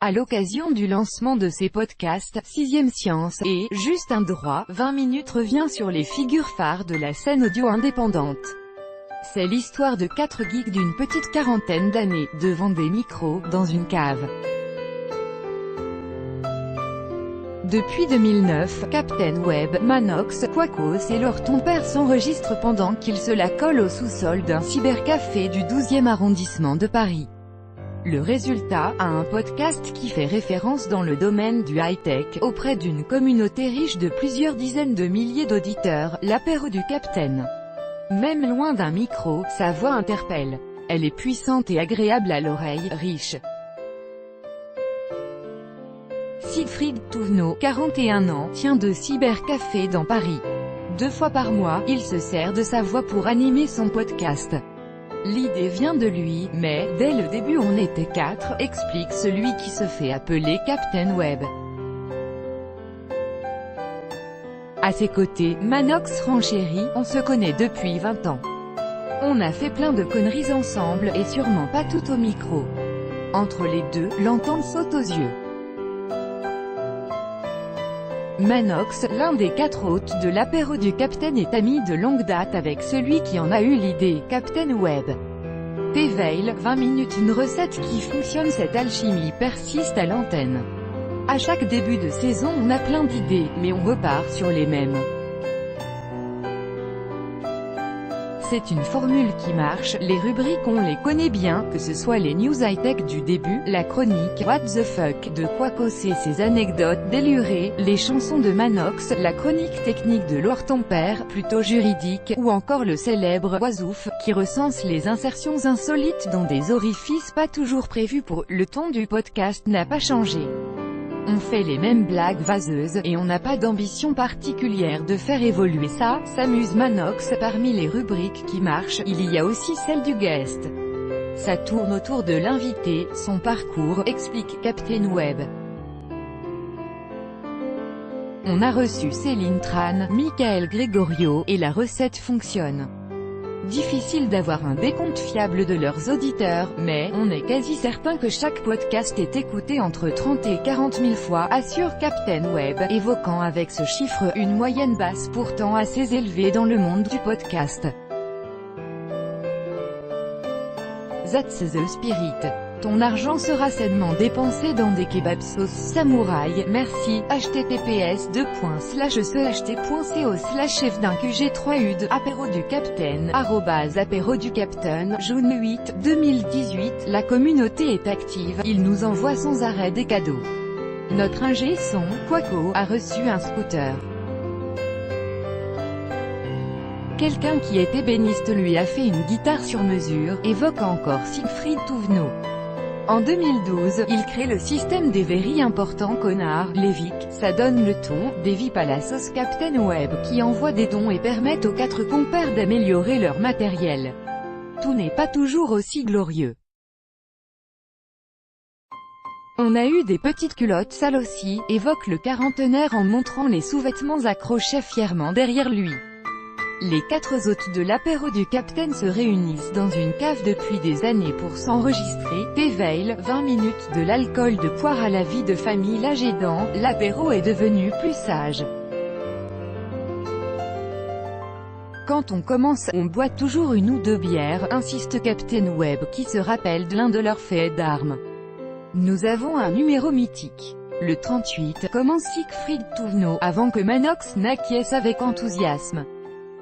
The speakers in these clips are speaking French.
À l'occasion du lancement de ses podcasts, 6ème Science et Juste un droit, 20 minutes revient sur les figures phares de la scène audio indépendante. C'est l'histoire de 4 geeks d'une petite quarantaine d'années, devant des micros, dans une cave. Depuis 2009, Captain Web, Manox, Quacos et leur ton père s'enregistrent pendant qu'ils se la collent au sous-sol d'un cybercafé du 12e arrondissement de Paris. Le résultat, un podcast qui fait référence dans le domaine du high-tech, auprès d'une communauté riche de plusieurs dizaines de milliers d'auditeurs, l'apéro du Captain. Même loin d'un micro, sa voix interpelle. Elle est puissante et agréable à l'oreille, riche. Siegfried Touvenot, 41 ans, tient de cybercafé dans Paris. 2 fois par mois, il se sert de sa voix pour animer son podcast. L'idée vient de lui, mais, dès le début on était 4, explique celui qui se fait appeler Captain Web. À ses côtés, Manox renchérit, on se connaît depuis 20 ans. On a fait plein de conneries ensemble, et sûrement pas tout au micro. Entre les deux, l'entente saute aux yeux. Manox, l'un des 4 hôtes de l'apéro du Captain, est ami de longue date avec celui qui en a eu l'idée, Captain Web. T'éveille, 20 minutes, une recette qui fonctionne, cette alchimie persiste à l'antenne. À chaque début de saison on a plein d'idées, mais on repart sur les mêmes. C'est une formule qui marche, les rubriques on les connaît bien, que ce soit les news high-tech du début, la chronique « What the fuck » de Quacos et ses anecdotes délurées, les chansons de Manox, la chronique technique de leur ton père, plutôt juridique, ou encore le célèbre « Oisouf » qui recense les insertions insolites dans des orifices pas toujours prévus pour. Le ton du podcast n'a pas changé. On fait les mêmes blagues vaseuses, et on n'a pas d'ambition particulière de faire évoluer ça, s'amuse Manox. Parmi les rubriques qui marchent, il y a aussi celle du guest. Ça tourne autour de l'invité, son parcours, explique Captain Web. On a reçu Céline Tran, Michael Gregorio, et la recette fonctionne. Difficile d'avoir un décompte fiable de leurs auditeurs, mais on est quasi certain que chaque podcast est écouté entre 30 et 40 000 fois, assure Captain Web, évoquant avec ce chiffre une moyenne basse pourtant assez élevée dans le monde du podcast. That's the spirit. Ton argent sera sainement dépensé dans des kebabs sauce samouraï, merci, https://cht.co/chef d'un QG3UD, apéro du Captain, @apéro du Captain, June 8, 2018, la communauté est active, il nous envoie sans arrêt des cadeaux. Notre ingé son, Quaco, a reçu un scooter. Quelqu'un qui est ébéniste lui a fait une guitare sur mesure, évoque encore Siegfried Touvenot. En 2012, il crée le système des very importants connards, les VIC, ça donne le ton, des VIP à la sauce Captain Web, qui envoient des dons et permettent aux 4 compères d'améliorer leur matériel. Tout n'est pas toujours aussi glorieux. On a eu des petites culottes sales aussi, évoque le quarantenaire en montrant les sous-vêtements accrochés fièrement derrière lui. Les 4 hôtes de l'apéro du Captain se réunissent dans une cave depuis des années pour s'enregistrer. T'éveille, 20 minutes, de l'alcool de poire à la vie de famille, l'âge aidant, l'apéro est devenu plus sage. Quand on commence, on boit toujours 1 ou 2 bières, insiste Captain Web, qui se rappelle de l'un de leurs faits d'armes. Nous avons un numéro mythique. Le 38, commence Siegfried Touvenot, avant que Manox n'acquiesce avec enthousiasme.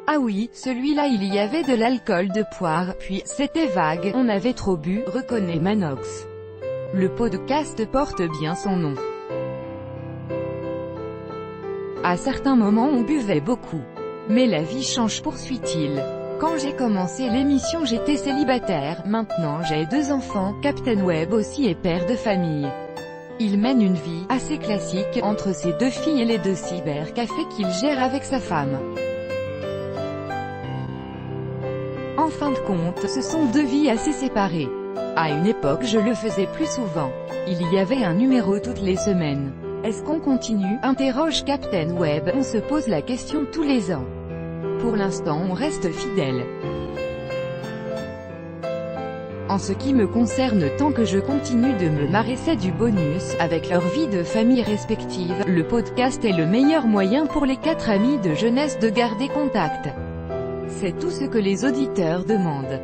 Ah oui, celui-là il y avait de l'alcool de poire, puis, c'était vague, on avait trop bu, reconnaît Manox. Le podcast porte bien son nom. À certains moments on buvait beaucoup. Mais la vie change, poursuit-il. Quand j'ai commencé l'émission j'étais célibataire, maintenant j'ai 2 enfants, Captain Web aussi est père de famille. Il mène une vie assez classique, entre ses 2 filles et les 2 cybercafés qu'il gère avec sa femme. En fin de compte, ce sont 2 vies assez séparées. À une époque je le faisais plus souvent. Il y avait un numéro toutes les semaines. Est-ce qu'on continue? Interroge Captain Web. On se pose la question tous les ans. Pour l'instant on reste fidèle. En ce qui me concerne, tant que je continue de me marrer, c'est du bonus. Avec leur vie de famille respective, le podcast est le meilleur moyen pour les 4 amis de jeunesse de garder contact. C'est tout ce que les auditeurs demandent.